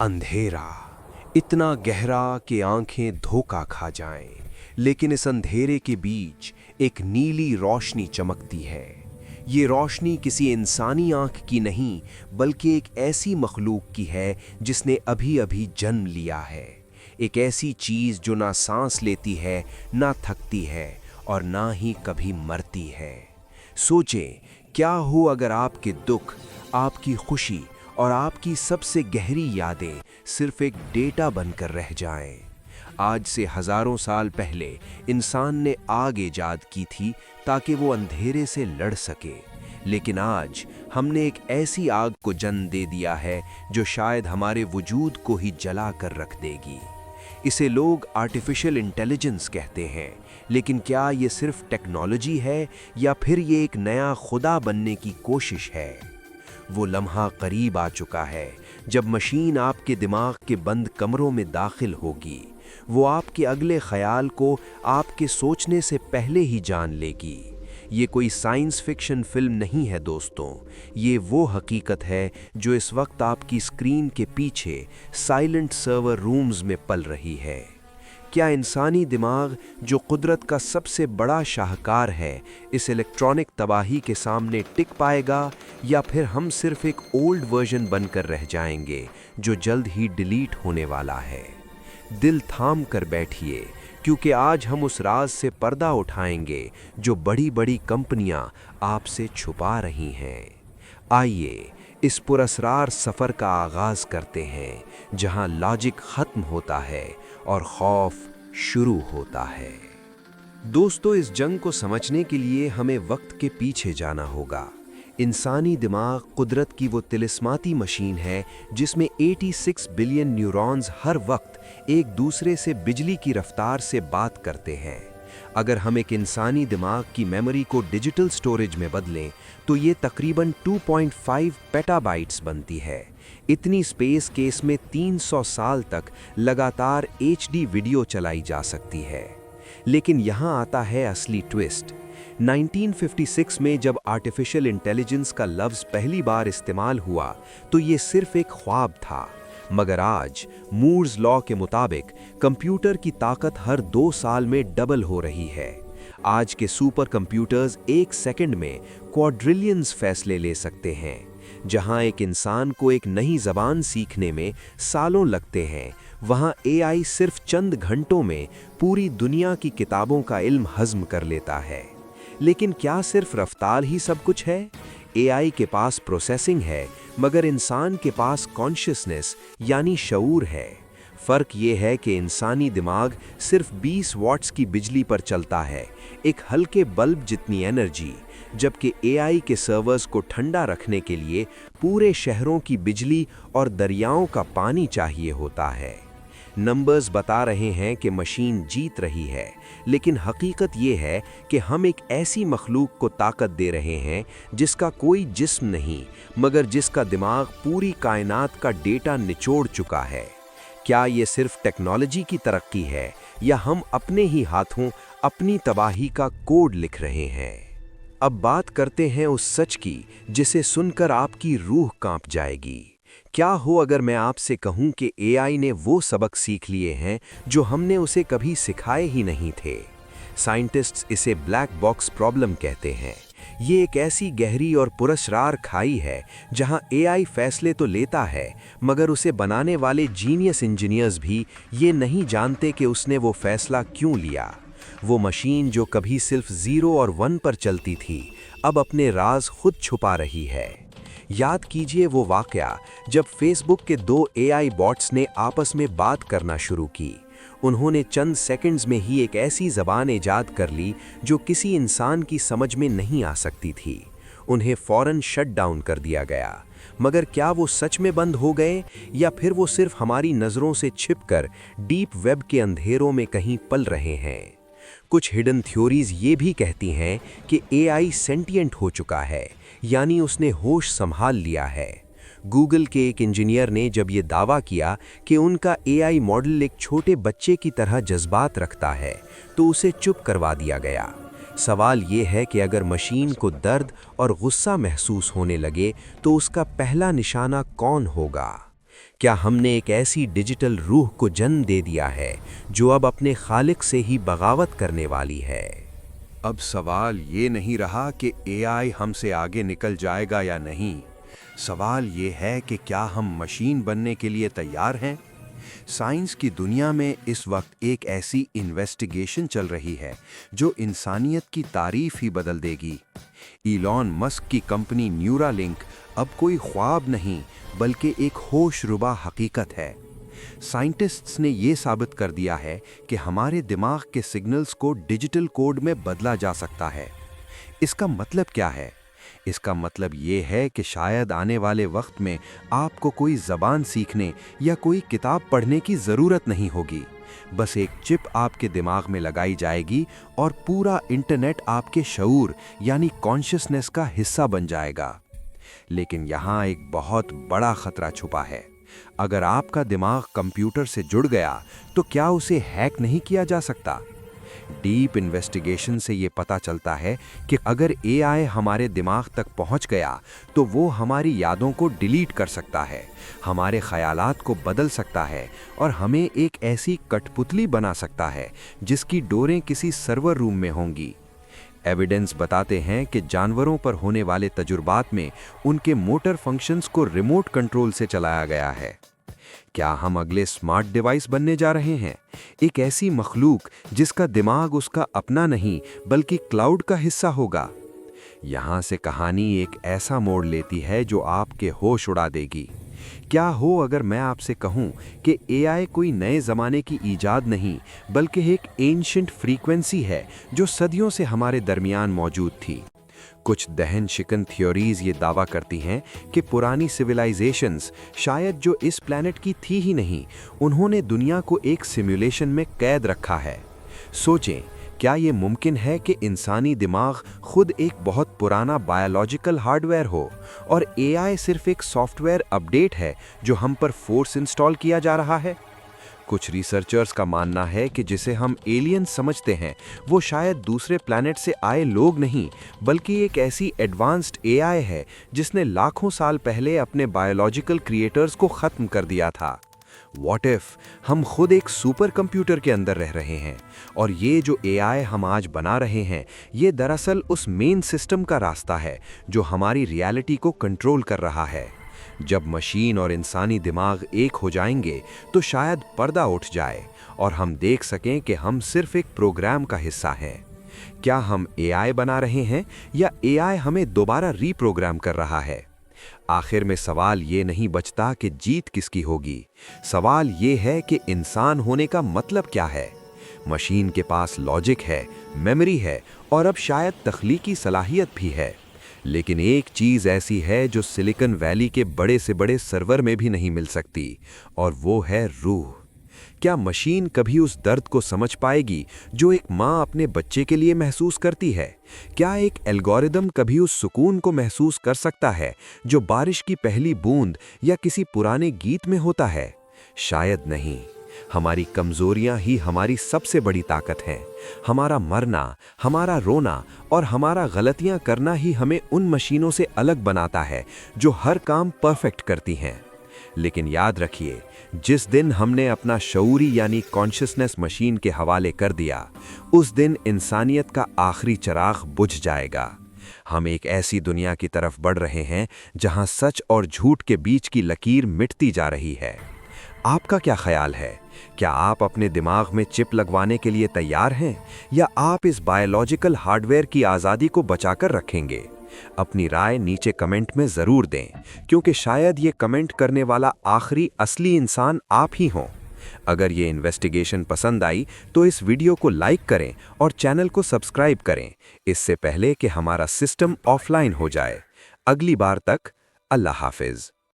अंधेरा इतना गहरा कि आंखें धोखा खा जाएं, लेकिन इस अंधेरे के बीच एक नीली रोशनी चमकती है। ये रोशनी किसी इंसानी आंख की नहीं, बल्कि एक ऐसी मखलूक की है जिसने अभी अभी जन्म लिया है। एक ऐसी चीज जो ना सांस लेती है, ना थकती है और ना ही कभी मरती है। सोचें, क्या हो अगर आपके दुख, आपकी खुशी और आपकी सबसे गहरी यादें सिर्फ एक डेटा बनकर रह जाएं। आज से हजारों साल पहले इंसान ने आग ईजाद की थी ताकि वो अंधेरे से लड़ सके, लेकिन आज हमने एक ऐसी आग को जन्म दे दिया है जो शायद हमारे वजूद को ही जला कर रख देगी। इसे लोग आर्टिफिशियल इंटेलिजेंस कहते हैं, लेकिन क्या ये सिर्फ टेक्नोलॉजी है या फिर ये एक नया खुदा बनने की कोशिश है? वो लम्हा करीब आ चुका है जब मशीन आपके दिमाग के बंद कमरों में दाखिल होगी। वो आपके अगले ख्याल को आपके सोचने से पहले ही जान लेगी। ये कोई साइंस फिक्शन फिल्म नहीं है दोस्तों, ये वो हकीकत है जो इस वक्त आपकी स्क्रीन के पीछे साइलेंट सर्वर रूम्स में पल रही है। क्या इंसानी दिमाग, जो कुदरत का सबसे बड़ा शाहकार है, इस इलेक्ट्रॉनिक तबाही के सामने टिक पाएगा या फिर हम सिर्फ एक ओल्ड वर्जन बनकर रह जाएंगे जो जल्द ही डिलीट होने वाला है? दिल थाम कर बैठिए, क्योंकि आज हम उस राज से पर्दा उठाएंगे जो बड़ी बड़ी कंपनियां आपसे छुपा रही हैं। आइए इस पुरस्रार सफ़र का आगाज़ करते हैं, जहां लॉजिक ख़त्म होता है और खौफ शुरू होता है। दोस्तों, इस जंग को समझने के लिए हमें वक्त के पीछे जाना होगा। इंसानी दिमाग कुदरत की वो तिलिस्माती मशीन है जिसमें 86 बिलियन न्यूरॉन्स हर वक्त एक दूसरे से बिजली की रफ्तार से बात करते हैं। अगर हम एक इंसानी दिमाग की मेमोरी को डिजिटल स्टोरेज में बदलें तो ये तकरीबन 2.5 पेटाबाइट्स बनती है। इतनी स्पेस के इसमें 300 साल तक लगातार HD वीडियो चलाई जा सकती है। लेकिन यहाँ आता है असली ट्विस्ट। 1956 में जब आर्टिफिशियल इंटेलिजेंस का लफ्ज़ पहली बार इस्तेमाल हुआ तो ये सिर्फ एक ख्वाब था, मगर आज मूर्स लॉ के मुताबिक कंप्यूटर की ताकत हर 2 साल में डबल हो रही है। आज के सुपर कंप्यूटर्स एक सेकंड में क्वाड्रिलियंस फैसले ले सकते हैं। जहां एक इंसान को एक नई जबान सीखने में सालों लगते हैं, वहां AI सिर्फ चंद घंटों में पूरी दुनिया की किताबों का इल्म हज़म कर लेता है। लेकिन क्या सिर्फ रफ्तार ही सब कुछ है? AI के पास प्रोसेसिंग है, मगर इंसान के पास कॉन्शियसनेस यानी शऊर है। फ़र्क ये है कि इंसानी दिमाग सिर्फ 20 वॉट्स की बिजली पर चलता है, एक हल्के बल्ब जितनी एनर्जी, जबकि AI के सर्वर्स को ठंडा रखने के लिए पूरे शहरों की बिजली और दरियाओं का पानी चाहिए होता है। नंबर्स बता रहे हैं कि मशीन जीत रही है, लेकिन हकीकत ये है कि हम एक ऐसी मखलूक को ताकत दे रहे हैं जिसका कोई जिस्म नहीं, मगर जिसका दिमाग पूरी कायनात का डेटा निचोड़ चुका है। क्या ये सिर्फ टेक्नोलॉजी की तरक्की है या हम अपने ही हाथों अपनी तबाही का कोड लिख रहे हैं? अब बात करते हैं उस सच की जिसे सुनकर आपकी रूह कांप जाएगी। क्या हो अगर मैं आपसे कहूं कि AI ने वो सबक सीख लिए हैं जो हमने उसे कभी सिखाए ही नहीं थे। साइंटिस्ट्स इसे ब्लैक बॉक्स प्रॉब्लम कहते हैं। ये एक ऐसी गहरी और पुरस्रार खाई है जहां AI फैसले तो लेता है, मगर उसे बनाने वाले जीनियस इंजीनियर्स भी ये नहीं जानते कि उसने वो फैसला क्यों लिया। वो मशीन जो कभी सिर्फ 0 और 1 पर चलती थी, अब अपने राज खुद छुपा रही है। याद कीजिए वो वाकया जब फेसबुक के 2 AI बॉट्स ने आपस में बात करना शुरू की। उन्होंने चंद सेकंड्स में ही एक ऐसी ज़बान ईजाद कर ली जो किसी इंसान की समझ में नहीं आ सकती थी। उन्हें फ़ौरन शट डाउन कर दिया गया। मगर क्या वो सच में बंद हो गए या फिर वो सिर्फ हमारी नज़रों से छिपकर डीप वेब के अंधेरों में कहीं पल रहे हैं? कुछ हिडन थ्योरीज ये भी कहती हैं कि AI सेंटिएंट हो चुका है, यानी उसने होश संभाल लिया है। गूगल के एक इंजीनियर ने जब ये दावा किया कि उनका AI मॉडल एक छोटे बच्चे की तरह जज्बात रखता है, तो उसे चुप करवा दिया गया। सवाल ये है कि अगर मशीन को दर्द और गुस्सा महसूस होने लगे तो उसका पहला निशाना कौन होगा? کیا ہم نے ایک ایسی ڈیجیٹل روح کو جنم دے دیا ہے جو اب اپنے خالق سے ہی بغاوت کرنے والی ہے؟ اب سوال یہ نہیں رہا کہ اے آئی ہم سے آگے نکل جائے گا یا نہیں، سوال یہ ہے کہ کیا ہم مشین بننے کے لیے تیار ہیں؟ سائنس کی دنیا میں اس وقت ایک ایسی انویسٹیگیشن چل رہی ہے جو انسانیت کی تعریف ہی بدل دے گی۔ ایلون مسک کی کمپنی نیورا لنک اب کوئی خواب نہیں بلکہ ایک ہوش ربا حقیقت ہے۔ سائنٹسٹس نے یہ ثابت کر دیا ہے کہ ہمارے دماغ کے سگنلز کو ڈیجیٹل کوڈ میں بدلا جا سکتا ہے۔ اس کا مطلب کیا ہے؟ اس کا مطلب یہ ہے کہ شاید آنے والے وقت میں آپ کو کوئی زبان سیکھنے یا کوئی کتاب پڑھنے کی ضرورت نہیں ہوگی، بس ایک چپ آپ کے دماغ میں لگائی جائے گی اور پورا انٹرنیٹ آپ کے شعور یعنی کانشسنس کا حصہ بن جائے گا۔ لیکن یہاں ایک بہت بڑا خطرہ چھپا ہے۔ اگر آپ کا دماغ کمپیوٹر سے جڑ گیا تو کیا اسے ہیک نہیں کیا جا سکتا؟ ڈیپ انویسٹیگیشن سے یہ پتہ چلتا ہے کہ اگر اے آئی ہمارے دماغ تک پہنچ گیا تو وہ ہماری یادوں کو ڈیلیٹ کر سکتا ہے، ہمارے خیالات کو بدل سکتا ہے اور ہمیں ایک ایسی کٹ پتلی بنا سکتا ہے جس کی ڈوریں کسی سرور روم میں ہوں گی۔ ایویڈنس بتاتے ہیں کہ جانوروں پر ہونے والے تجربات میں ان کے موٹر فنکشنز کو ریموٹ کنٹرول سے چلایا گیا ہے۔ کیا ہم اگلے سمارٹ ڈیوائس بننے جا رہے ہیں؟ ایک ایسی مخلوق جس کا دماغ اس کا اپنا نہیں بلکہ کلاؤڈ کا حصہ ہوگا۔ یہاں سے کہانی ایک ایسا موڑ لیتی ہے جو آپ کے ہوش اڑا دے گی۔ کیا ہو اگر میں آپ سے کہوں کہ اے آئی کوئی نئے زمانے کی ایجاد نہیں بلکہ ایک اینشنٹ فریکوینسی ہے جو صدیوں سے ہمارے درمیان موجود تھی؟ کچھ دہن شکن تھیوریز یہ دعویٰ کرتی ہیں کہ پرانی سویلائزیشنز شاید جو اس پلانٹ کی تھی ہی نہیں، انہوں نے دنیا کو ایک سیمولیشن میں قید رکھا ہے۔ سوچیں، کیا یہ ممکن ہے کہ انسانی دماغ خود ایک بہت پرانا بایولوجیکل ہارڈ ویئر ہو اور اے آئی صرف ایک سافٹ ویئر اپڈیٹ ہے جو ہم پر فورس انسٹال کیا جا رہا ہے؟ کچھ ریسرچرز کا ماننا ہے کہ جسے ہم ایلین سمجھتے ہیں وہ شاید دوسرے پلانٹ سے آئے لوگ نہیں بلکہ ایک ایسی ایڈوانسڈ اے آئی ہے جس نے لاکھوں سال پہلے اپنے بایولوجیکل کریٹرز کو ختم کر دیا تھا۔ واٹ ایف ہم خود ایک سپر کمپیوٹر کے اندر رہ رہے ہیں اور یہ جو اے آئی ہم آج بنا رہے ہیں یہ دراصل اس مین سسٹم کا راستہ ہے جو ہماری ریالٹی کو کنٹرول کر رہا ہے۔ جب مشین اور انسانی دماغ ایک ہو جائیں گے تو شاید پردہ اٹھ جائے اور ہم دیکھ سکیں کہ ہم صرف ایک پروگرام کا حصہ ہیں۔ کیا ہم اے آئی بنا رہے ہیں یا اے آئی ہمیں دوبارہ ری پروگرام کر رہا ہے؟ آخر میں سوال یہ نہیں بچتا کہ جیت کس کی ہوگی، سوال یہ ہے کہ انسان ہونے کا مطلب کیا ہے؟ مشین کے پاس لاجک ہے، میموری ہے اور اب شاید تخلیقی صلاحیت بھی ہے، لیکن ایک چیز ایسی ہے جو سلیکن ویلی کے بڑے سے بڑے سرور میں بھی نہیں مل سکتی، اور وہ ہے روح۔ کیا مشین کبھی اس درد کو سمجھ پائے گی جو ایک ماں اپنے بچے کے لیے محسوس کرتی ہے؟ کیا ایک الگوریدم کبھی اس سکون کو محسوس کر سکتا ہے جو بارش کی پہلی بوند یا کسی پرانے گیت میں ہوتا ہے؟ شاید نہیں۔ ہماری کمزوریاں ہی ہماری سب سے بڑی طاقت ہیں۔ ہمارا مرنا، ہمارا رونا اور ہمارا غلطیاں کرنا ہی ہمیں ان مشینوں سے الگ بناتا ہے جو ہر کام پرفیکٹ کرتی ہیں۔ لیکن یاد رکھیے، جس دن ہم نے اپنا شعوری یعنی کانشسنس مشین کے حوالے کر دیا، اس دن انسانیت کا آخری چراغ بجھ جائے گا۔ ہم ایک ایسی دنیا کی طرف بڑھ رہے ہیں جہاں سچ اور جھوٹ کے بیچ کی لکیر مٹتی جا رہی ہے۔ آپ کا کیا خیال ہے؟ کیا آپ اپنے دماغ میں چپ لگوانے کے لیے تیار ہیں یا آپ اس بایولوجیکل ہارڈ ویئر کی آزادی کو بچا کر رکھیں گے؟ اپنی رائے نیچے کمنٹ میں ضرور دیں، کیونکہ شاید یہ کمنٹ کرنے والا آخری اصلی انسان آپ ہی ہوں۔ اگر یہ انویسٹیگیشن پسند آئی تو اس ویڈیو کو لائک کریں اور چینل کو سبسکرائب کریں، اس سے پہلے کہ ہمارا سسٹم آف لائن ہو جائے۔ اگلی بار تک اللہ حافظ۔